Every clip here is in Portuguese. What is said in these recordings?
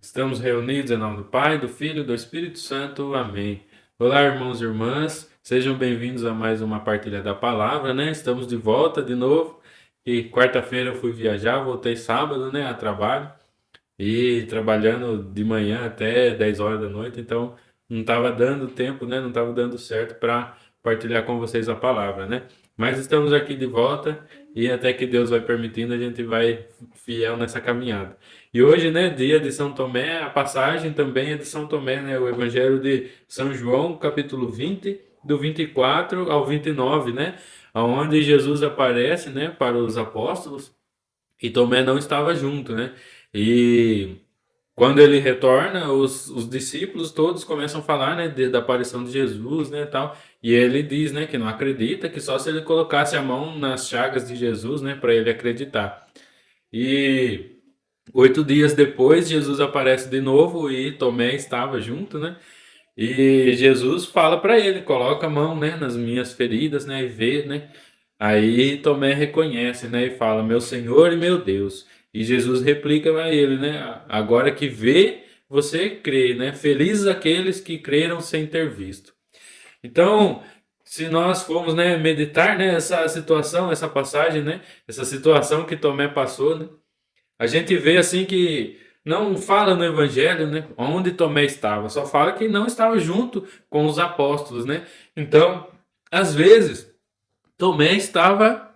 Estamos reunidos em nome do Pai, do Filho e do Espírito Santo. Amém. Olá, irmãos e irmãs. Sejam bem-vindos a mais uma partilha da palavra, né? Estamos de volta de novo. E quarta-feira eu fui viajar, voltei sábado, né, a trabalho. E trabalhando de manhã até 10 horas da noite, então não estava dando tempo, né? Não estava dando certo para partilhar com vocês a palavra, né? Mas estamos aqui de volta e até que Deus vai permitindo, a gente vai fiel nessa caminhada. E hoje, né, dia de São Tomé, a passagem também é de São Tomé, né? O Evangelho de São João, capítulo 20, do 24 ao 29, né? Onde Jesus aparece, né, para os apóstolos e Tomé não estava junto, né? E quando ele retorna, os discípulos todos começam a falar, né, da aparição de Jesus, né, tal. E ele diz, né, que não acredita, que só se ele colocasse a mão nas chagas de Jesus, né, para ele acreditar. E 8 dias depois, Jesus aparece de novo e Tomé estava junto, né? E Jesus fala para ele, coloca a mão, né, nas minhas feridas, né, e vê, né? Aí Tomé reconhece, né, e fala, meu Senhor e meu Deus. E Jesus replica a ele, né, agora que vê, você crê, né? Felizes aqueles que creram sem ter visto. Então, se nós formos, né, meditar, né, essa situação, essa passagem, né, essa situação que Tomé passou, né, a gente vê assim que não fala no Evangelho, né, onde Tomé estava, só fala que não estava junto com os apóstolos, né? Então, às vezes, Tomé estava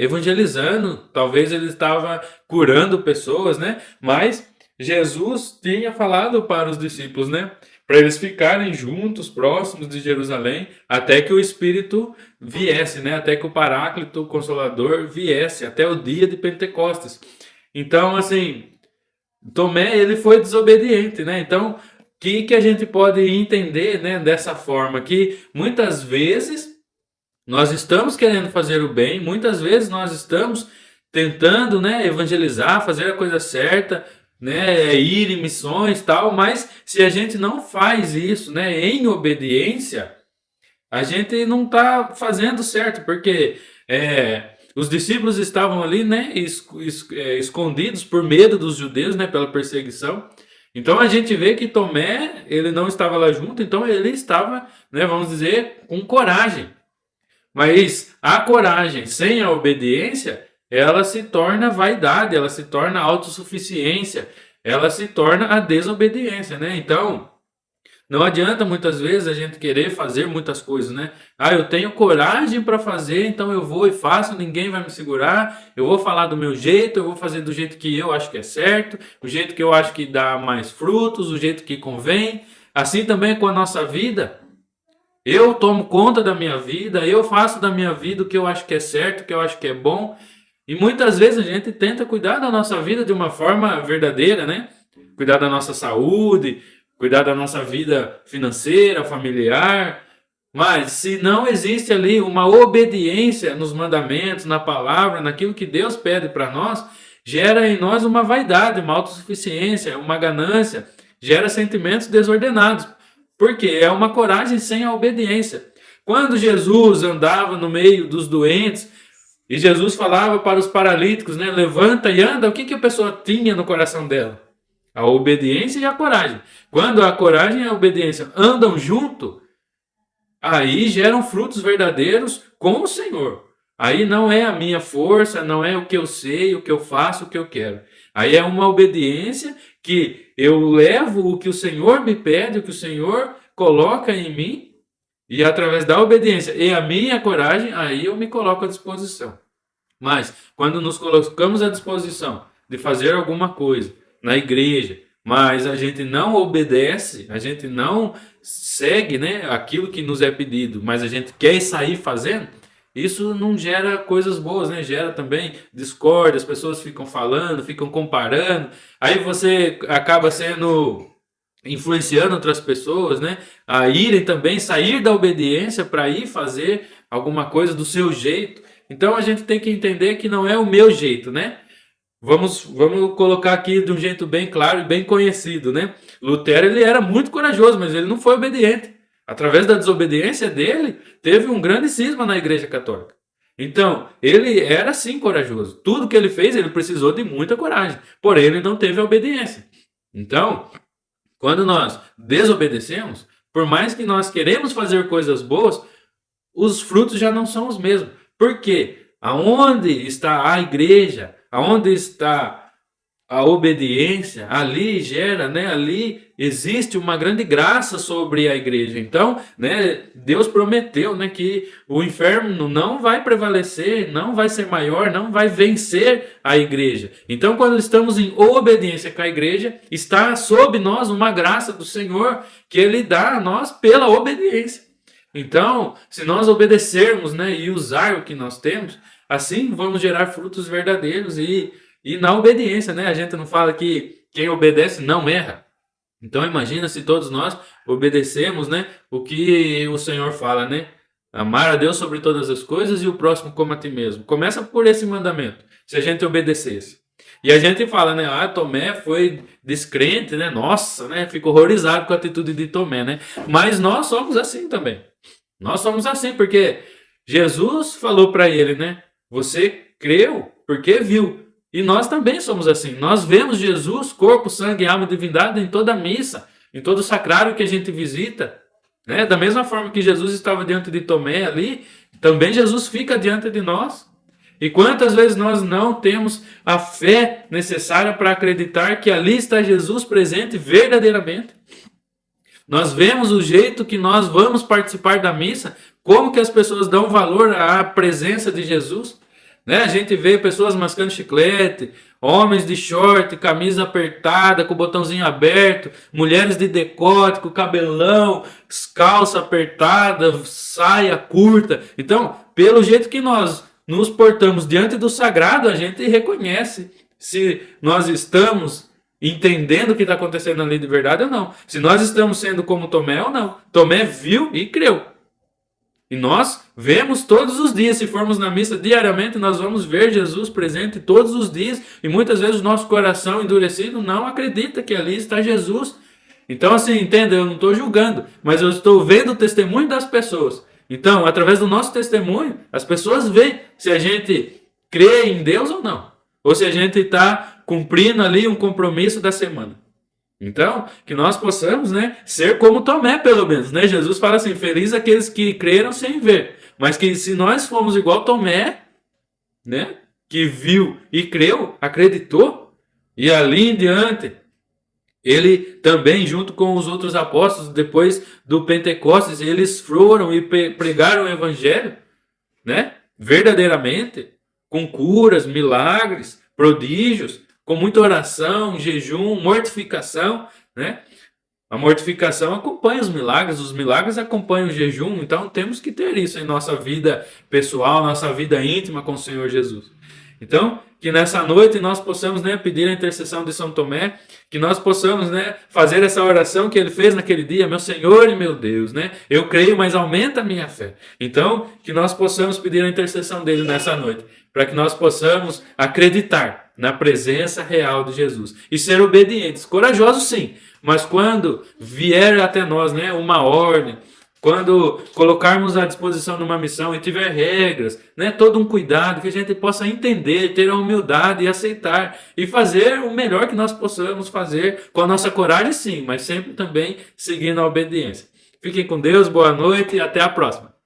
evangelizando, talvez ele estava curando pessoas, né? Mas Jesus tinha falado para os discípulos, né? Para eles ficarem juntos, próximos de Jerusalém, até que o Espírito viesse, né? Até que o Paráclito, o Consolador, viesse, até o dia de Pentecostes. Então, assim, Tomé, ele foi desobediente, né? Então, o que a gente pode entender, né, dessa forma? Que muitas vezes nós estamos querendo fazer o bem, muitas vezes nós estamos tentando, né, evangelizar, fazer a coisa certa, né, ir em missões, tal, mas se a gente não faz isso, né, em obediência, a gente não está fazendo certo, porque os discípulos estavam ali, né, escondidos por medo dos judeus, né, pela perseguição. Então a gente vê que Tomé, ele não estava lá junto, então ele estava, né, vamos dizer, com coragem. Mas a coragem sem a obediência, ela se torna vaidade, ela se torna autossuficiência, ela se torna a desobediência, né? Então, não adianta muitas vezes a gente querer fazer muitas coisas, né? Ah, eu tenho coragem para fazer, então eu vou e faço, ninguém vai me segurar. Eu vou falar do meu jeito, eu vou fazer do jeito que eu acho que é certo, o jeito que eu acho que dá mais frutos, o jeito que convém. Assim também com a nossa vida. Eu tomo conta da minha vida, eu faço da minha vida o que eu acho que é certo, o que eu acho que é bom. E muitas vezes a gente tenta cuidar da nossa vida de uma forma verdadeira, né? Cuidar da nossa saúde, cuidar da nossa vida financeira, familiar. Mas se não existe ali uma obediência nos mandamentos, na palavra, naquilo que Deus pede para nós, gera em nós uma vaidade, uma autossuficiência, uma ganância, gera sentimentos desordenados. Porque é uma coragem sem a obediência. Quando Jesus andava no meio dos doentes e Jesus falava para os paralíticos, né, levanta e anda, o que a pessoa tinha no coração dela? A obediência e a coragem. Quando a coragem e a obediência andam junto, aí geram frutos verdadeiros com o Senhor. Aí não é a minha força, não é o que eu sei, o que eu faço, o que eu quero. Aí é uma obediência que eu levo o que o Senhor me pede, o que o Senhor coloca em mim, e através da obediência e a minha coragem, aí eu me coloco à disposição. Mas quando nos colocamos à disposição de fazer alguma coisa na igreja, mas a gente não obedece, a gente não segue, né, aquilo que nos é pedido, mas a gente quer sair fazendo, isso não gera coisas boas, né? Gera também discórdia, as pessoas ficam falando, ficam comparando, aí você acaba sendo influenciando outras pessoas, né, a irem também sair da obediência para ir fazer alguma coisa do seu jeito. Então a gente tem que entender que não é o meu jeito, né? Vamos colocar aqui de um jeito bem claro e bem conhecido, né? Lutero, ele era muito corajoso, mas ele não foi obediente. Através da desobediência dele, teve um grande cisma na Igreja Católica. Então, ele era sim corajoso. Tudo que ele fez, ele precisou de muita coragem. Porém, ele não teve a obediência. Então, quando nós desobedecemos, por mais que nós queremos fazer coisas boas, os frutos já não são os mesmos. Por quê? Aonde está a igreja, aonde está a obediência, ali gera, né? Ali existe uma grande graça sobre a igreja. Então, né, Deus prometeu, né, que o inferno não vai prevalecer, não vai ser maior, não vai vencer a igreja. Então, quando estamos em obediência com a igreja, está sob nós uma graça do Senhor que Ele dá a nós pela obediência. Então, se nós obedecermos, né, e usar o que nós temos, assim vamos gerar frutos verdadeiros e na obediência, né? A gente não fala que quem obedece não erra. Então imagina se todos nós obedecemos, né, o que o Senhor fala, né? Amar a Deus sobre todas as coisas e o próximo como a ti mesmo. Começa por esse mandamento, se a gente obedecesse. E a gente fala, né? Ah, Tomé foi descrente, né? Nossa, né? Fico horrorizado com a atitude de Tomé, né? Mas nós somos assim também. Nós somos assim porque Jesus falou para ele, né? Você creu porque viu. E nós também somos assim. Nós vemos Jesus, corpo, sangue, alma e divindade em toda a missa, em todo o sacrário que a gente visita. Né? Da mesma forma que Jesus estava diante de Tomé ali, também Jesus fica diante de nós. E quantas vezes nós não temos a fé necessária para acreditar que ali está Jesus presente verdadeiramente? Nós vemos o jeito que nós vamos participar da missa, como que as pessoas dão valor à presença de Jesus. Né? A gente vê pessoas mascando chiclete, homens de short, camisa apertada, com o botãozinho aberto, mulheres de decote, com cabelão, calça apertada, saia curta. Então, pelo jeito que nós nos portamos diante do sagrado, a gente reconhece se nós estamos entendendo o que está acontecendo ali de verdade ou não. Se nós estamos sendo como Tomé ou não. Tomé viu e creu. E nós vemos todos os dias, se formos na missa diariamente, nós vamos ver Jesus presente todos os dias. E muitas vezes o nosso coração endurecido não acredita que ali está Jesus. Então assim, entenda, eu não estou julgando, mas eu estou vendo o testemunho das pessoas. Então, através do nosso testemunho, as pessoas veem se a gente crê em Deus ou não. Ou se a gente está cumprindo ali um compromisso da semana. Então, que nós possamos, né, ser como Tomé, pelo menos, né? Jesus fala assim, feliz aqueles que creram sem ver. Mas que se nós formos igual Tomé, né, que viu e creu, acreditou, e ali em diante, ele também, junto com os outros apóstolos, depois do Pentecostes, eles foram e pregaram o evangelho, né, verdadeiramente, com curas, milagres, prodígios, com muita oração, jejum, mortificação, né? A mortificação acompanha os milagres acompanham o jejum, então temos que ter isso em nossa vida pessoal, nossa vida íntima com o Senhor Jesus. Então, que nessa noite nós possamos, né, pedir a intercessão de São Tomé, que nós possamos, né, fazer essa oração que ele fez naquele dia, meu Senhor e meu Deus, né? Eu creio, mas aumenta a minha fé. Então, que nós possamos pedir a intercessão dele nessa noite, para que nós possamos acreditar na presença real de Jesus e ser obedientes, corajosos sim, mas quando vier até nós, né, uma ordem, quando colocarmos à disposição numa missão e tiver regras, né, todo um cuidado, que a gente possa entender, ter a humildade e aceitar e fazer o melhor que nós possamos fazer com a nossa coragem sim, mas sempre também seguindo a obediência. Fiquem com Deus, boa noite e até a próxima.